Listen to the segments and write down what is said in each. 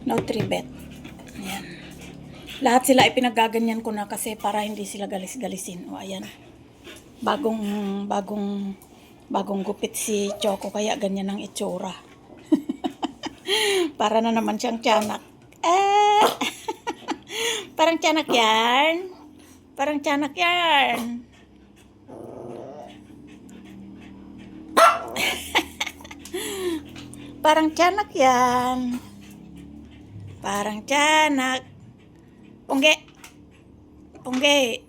Nutribet. Ayan. Lahat sila ipinagaganyan ko na kasi para hindi sila galis-galisin. O ayan. Bagong gupit si Choco kaya ganyan ang itsura. Para na naman siyang tiyanak. Parang tiyanak yan. Parang tiyanak yan. Parang tiyanak yan. Parang tiyanak. Pungge. Pungge.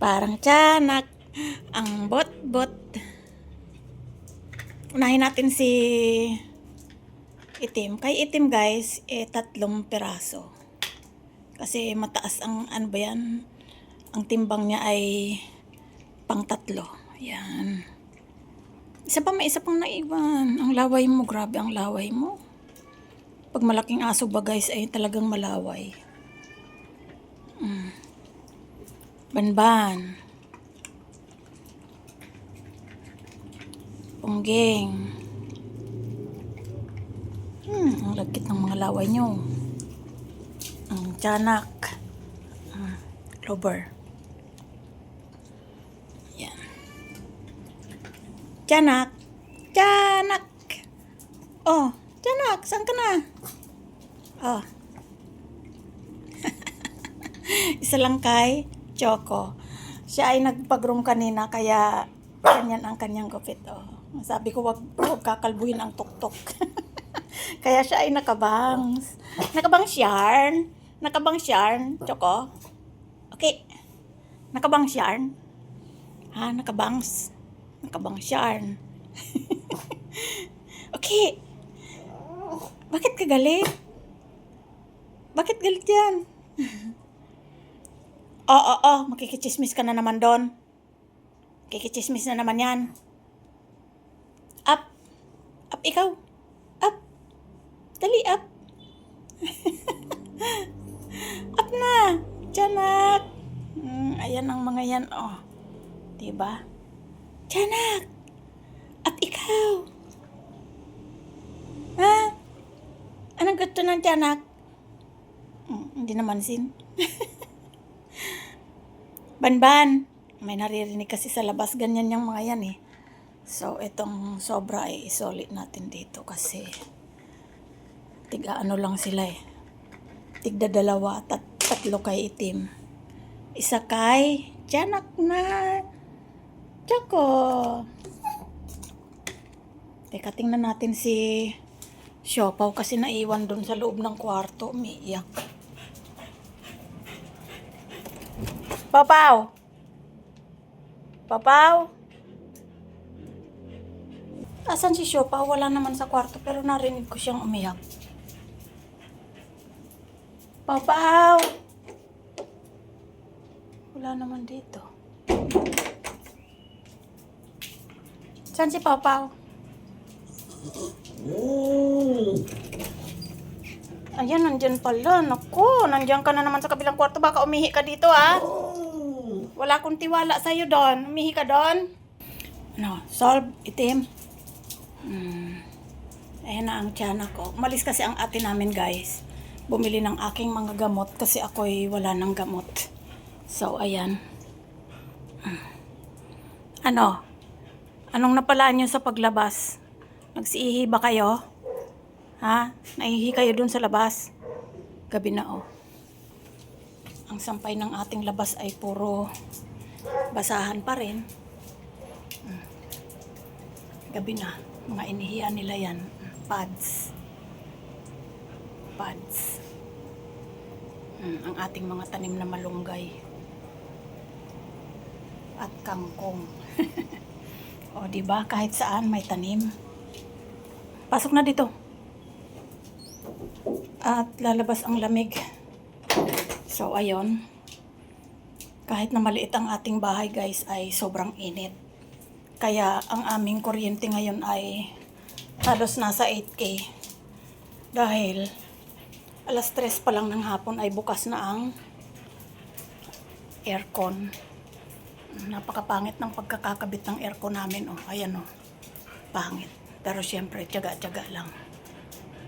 Parang tiyanak. Ang bot-bot. Unahin natin si Itim. Kay Itim guys, 3 piraso. Kasi mataas ang, ano ba yan? Ang timbang niya ay pang 3. Yan. May isa pang naiwan. Ang laway mo, grabe ang laway mo. Pag malaking aso ba guys, ay talagang malaway. Banban. Pungging. Ang lagkit ng mga laway nyo. Ang tiyanak. Clover. Yan. Tiyanak. Tiyanak. Oh, tiyanak. Saan ka na? Oh. Isa lang kay Choco. Siya ay nagpag-room kanina kaya ganyan ang kanyang gupit. Oh. Sabi ko wag kakalbuhin ang tuktok. Kaya siya ay nakabangs. Nakabangs yarn. Nakabangs yarn, Choco. Okay. Nakabangs yarn. Ha, nakabangs. Nakabangs yarn. Okay. Bakit ka galit? Bakit galit yan? Makikichismis ka na naman doon. Makikichismis na naman yan. Up. Up ikaw. Up. Dali up. Up na. Tiyanak. Ayan ang mga yan. Oh. Diba? Tiyanak. Up ikaw. Ha? Anong gusto ng tiyanak? Hindi naman sin. Banban. May naririnig kasi sa labas. Ganyan yung mga yan eh. So, itong sobra ay isulit natin dito kasi tiga ano lang sila eh. Tigda 2 at 3 kay Itim. Isa kay tiyanak na Choco. Teka, tingnan natin si Siopaw kasi naiwan dun sa loob ng kwarto. Umiiyak. Papaw! Papaw! Asan si Siopaw? Wala naman sa kwarto pero narinig ko siyang umiyak. Papaw! Wala naman dito. Saan si Papaw? Ayan, nandyan pala. Naku, nandyan ka na naman sa kabilang kwarto. Baka umihi ka dito, ha? Wala akong tiwala sa'yo doon. Umihi ka doon. Ano, solve, Itim. Ayan na ang tiyanak ko. Umalis kasi ang ate namin, guys. Bumili ng aking mga gamot kasi ako'y wala ng gamot. So, ayan. Ano? Anong napalaan nyo sa paglabas? Nagsiihi ba kayo? Ha? Naihi kayo dun sa labas? Gabi na, oh. Ang sampay ng ating labas ay puro basahan pa rin. Gabi na. Mga inihiyan nila yan. Pads. Pads. Ang ating mga tanim na malunggay. At kangkong. O, diba? Kahit saan may tanim. Pasok na dito. At lalabas ang lamig. So, ayun. Kahit na maliit ang ating bahay, guys, ay sobrang init. Kaya, ang aming kuryente ngayon ay halos nasa 8K. Dahil, alas 3 pa lang ng hapon ay bukas na ang aircon. Napakapangit ng pagkakakabit ng aircon namin. Oh, ayan oh. Pangit. Pero syempre, tiyaga-tiyaga lang.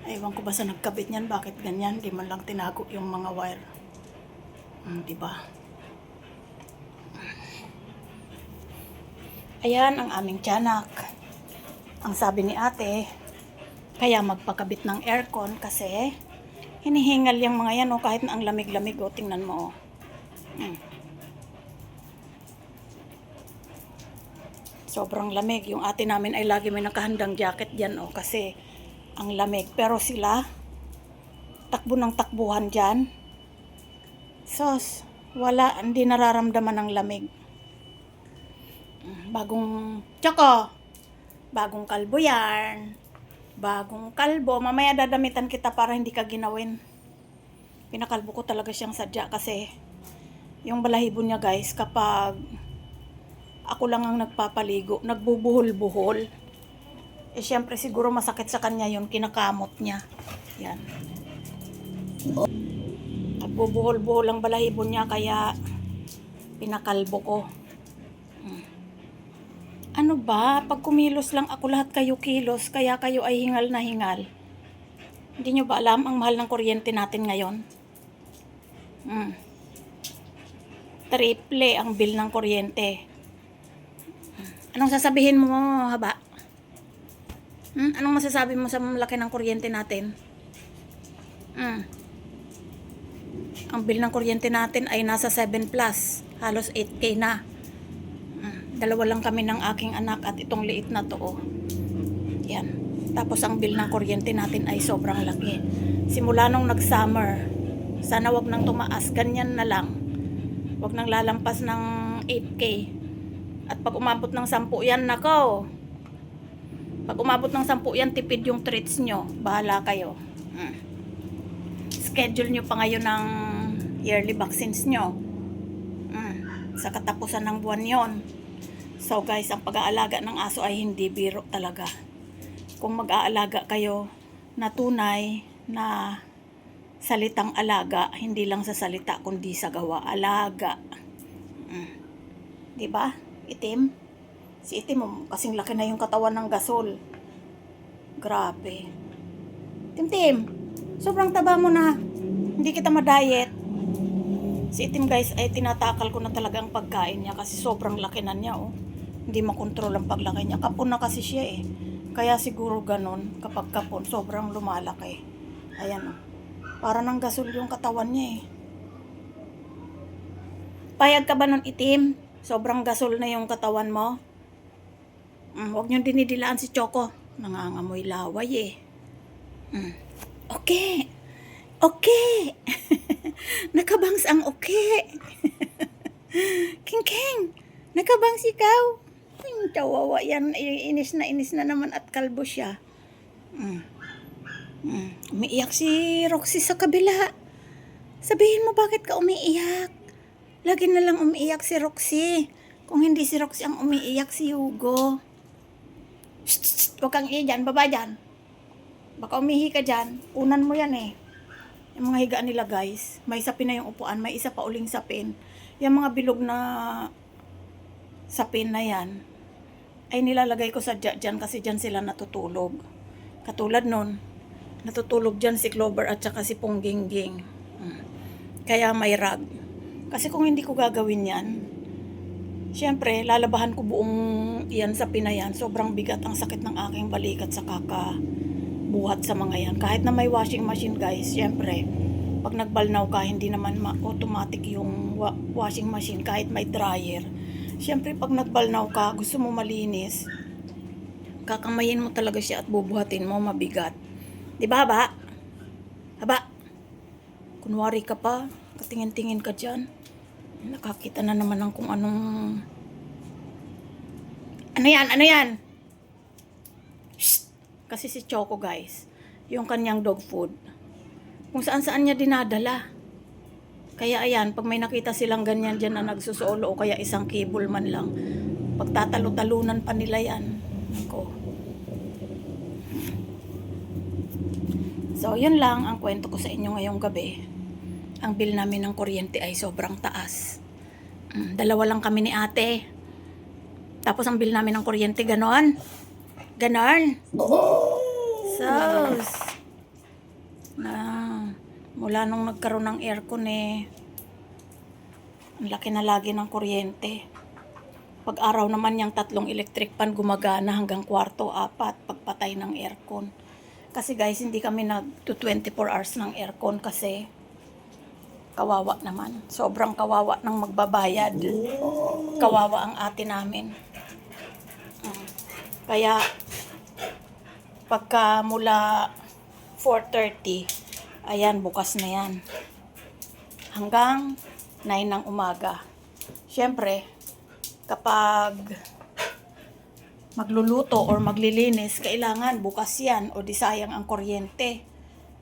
Ewan ko ba sa nagkabit niyan, bakit ganyan? Di man lang tinago yung mga wire. Diba? Ayan ang aming tiyanak. Ang sabi ni ate, kaya magpakabit ng aircon kasi hinihingal yung mga yan, kahit na ang lamig-lamig, tingnan mo. Sobrang lamig. Yung ate namin ay lagi may nakahandang jacket dyan, kasi ang lamig. Pero sila, takbo ng takbuhan dyan. Sos, wala, hindi nararamdaman ng lamig. Bagong kalbo yan. Bagong kalbo. Mamaya dadamitan kita para hindi ka ginawin. Pinakalbo ko talaga siyang sadya kasi yung balahibo niya, guys, kapag ako lang ang nagpapaligo, nagbubuhol-buhol. Syempre siguro masakit sa kanya yun, kinakamot niya. Yan. Nagbubuhol-buhol ang balahibo niya, kaya pinakalbo ko. Ano ba? Pag kumilos lang ako, lahat kayo kilos, kaya kayo ay hingal na hingal. Hindi nyo ba alam ang mahal ng kuryente natin ngayon? Triple ang bill ng kuryente. Anong sasabihin mo, haba? Anong masasabi mo sa laki ng kuryente natin? Ang bill ng kuryente natin ay nasa 7 plus. Halos 8K na. Dalawa lang kami ng aking anak at itong liit na to. Yan. Tapos ang bill ng kuryente natin ay sobrang laki. Simula nung nag-summer, sana wag nang tumaas. Ganyan na lang. Wag nang lalampas ng 8K. At pag umabot ng 10 yan, nako. Pag umabot ng 10 yan, tipid yung treats nyo. Bahala kayo. Schedule nyo pa ngayon ng yearly vaccines nyo. Sa katapusan ng buwan yon. So guys, ang pag-aalaga ng aso ay hindi biro talaga. Kung mag-aalaga kayo na tunay na salitang alaga, hindi lang sa salita kundi sa gawa. Alaga. Diba? Itim? Si itim, kasing laki na yung katawan ng gasol. Grabe. Tim, sobrang taba mo na. Hindi kita ma-diet. Si itim, guys, ay tinatakal ko na talaga ang pagkain niya kasi sobrang laki na niya, Hindi makontrol ang paglaki niya. Kapon na kasi siya, Kaya siguro ganun, kapag kapon, sobrang lumalaki. Ayan, para ng gasol yung katawan niya, Payag ka ba nun, itim? Sobrang gasol na yung katawan mo? Huwag niyong dinidilaan si Choco. Nangangamoy laway, Okay. Okay. Nakabangs ang okay. King. Nakabangs ikaw. Kawawa yan. Inis na naman at kalbo siya. Umiiyak si Roxy sa kabila. Sabihin mo bakit ka umiiyak. Lagi na lang umiiyak si Roxy. Kung hindi si Roxy ang umiiyak, si Hugo. Shh, huwag kang iyan, baba dyan. Baka umihi ka dyan. Unan mo yan, Yung mga higaan nila, guys, may sapin na yung upuan, may isa pa uling sapin. Yung mga bilog na sapin na yan, ay nilalagay ko sa dyan kasi dyan sila natutulog. Katulad nun, natutulog dyan si Clover at saka si Ponggingging. Kaya may rag. Kasi kung hindi ko gagawin yan, syempre, lalabahan ko buong yan sa pinayan. Sobrang bigat ang sakit ng aking balikat sa kakabuhat sa mga yan. Kahit na may washing machine, guys, syempre, pag nagbalnaw ka, hindi naman automatic yung washing machine kahit may dryer. Syempre, pag nagbalnaw ka, gusto mo malinis, kakamayin mo talaga siya at bubuhatin mo, mabigat. Diba, haba? Haba? Kunwari ka pa, katingin-tingin ka dyan. Nakakita na naman ng kung anong... Ano yan? Shh! Kasi si Choco, guys, yung kanyang dog food, kung saan-saan niya dinadala. Kaya ayan, pag may nakita silang ganyan dyan na nagsusolo o kaya isang cable man lang, pagtatalo-talunan pa nila yan. Ako. So, yun lang ang kwento ko sa inyo ngayong gabi. Ang bill namin ng kuryente ay sobrang taas. Dalawa lang kami ni ate. Tapos ang bill namin ng kuryente, ganon. So, Na mula nung nagkaroon ng aircon ang laki na lagi ng kuryente. Pag araw naman yung 3 electric fan gumagana hanggang kwarto, 4 pagpatay ng aircon. Kasi guys, hindi kami nag 24 hours ng aircon kasi kawawa naman. Sobrang kawawa ng magbabayad. Kawawa ang ate namin. Kaya pagka mula 4:30, ayan, bukas na yan. Hanggang 9 ng umaga. Siyempre, kapag magluluto or maglilinis, kailangan bukas yan o di sayang ang kuryente.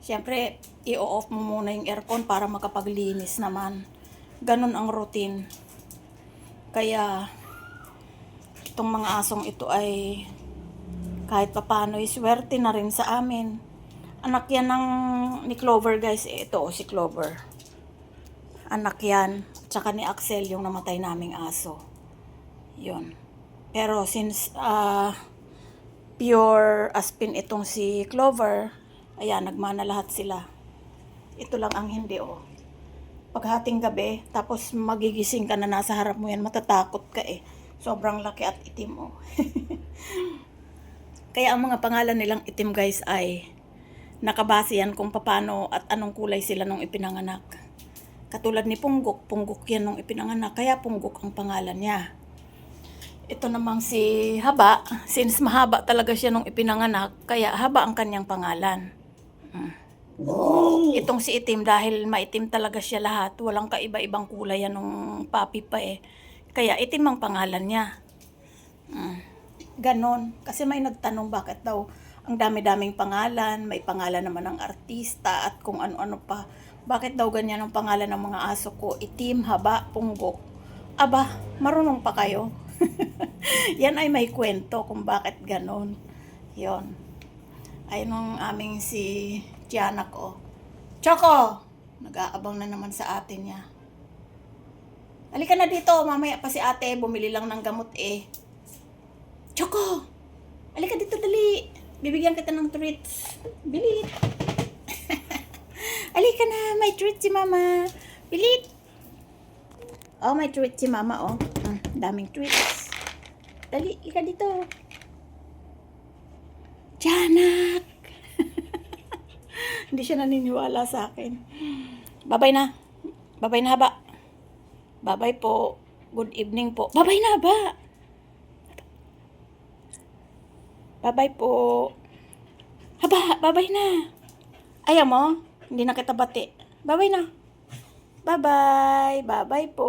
Siyempre, i-off mo muna yung aircon para makapaglinis naman. Ganun ang routine. Kaya, itong mga asong ito ay kahit papano swerte na rin sa amin. Anak yan ni Clover guys. Ito si Clover. Anak yan. Tsaka ni Axel yung namatay naming aso. Yun. Pero since pure aspin itong si Clover, ayan, nagmana lahat sila. Ito lang ang hindi Paghating gabi, tapos magigising ka na nasa harap mo yan, matatakot ka Sobrang laki at itim Kaya ang mga pangalan nilang itim guys ay nakabase yan kung paano at anong kulay sila nung ipinanganak. Katulad ni Punggok, Punggok yan nung ipinanganak, kaya Punggok ang pangalan niya. Ito namang si Haba, since mahaba talaga siya nung ipinanganak, kaya Haba ang kanyang pangalan. Itong si Itim, dahil maitim talaga siya lahat, walang kaiba-ibang kulay yan nung papi pa kaya Itim ang pangalan niya. Ganon. Kasi may nagtanong bakit daw ang dami-daming pangalan, may pangalan naman ng artista at kung ano-ano pa. Bakit daw ganyan ang pangalan ng mga aso ko? Itim, Haba, Punggok. Aba, marunong pa kayo? Yan ay may kwento kung bakit ganon. Yon. Ayun ang aming si Tiana ko. Choco! Nag-aabang na naman sa ate niya. Halika na dito, mamaya pa si ate, bumili lang ng gamot Choco! Halika dito, dali. Bibigyan kita ng treats. Bilit. Halika na, may treat si mama. Bilit. May treat si mama daming treats. Dali, halika dito. Tiyanak! Hindi siya naniniwala sa akin. Bye-bye na. Bye-bye na, Haba. Bye-bye po. Good evening po. Bye-bye na, Haba. Bye-bye po. Haba, bye-bye na. Ayaw mo? Hindi na kita bati. Bye-bye na. Bye-bye. Bye-bye po.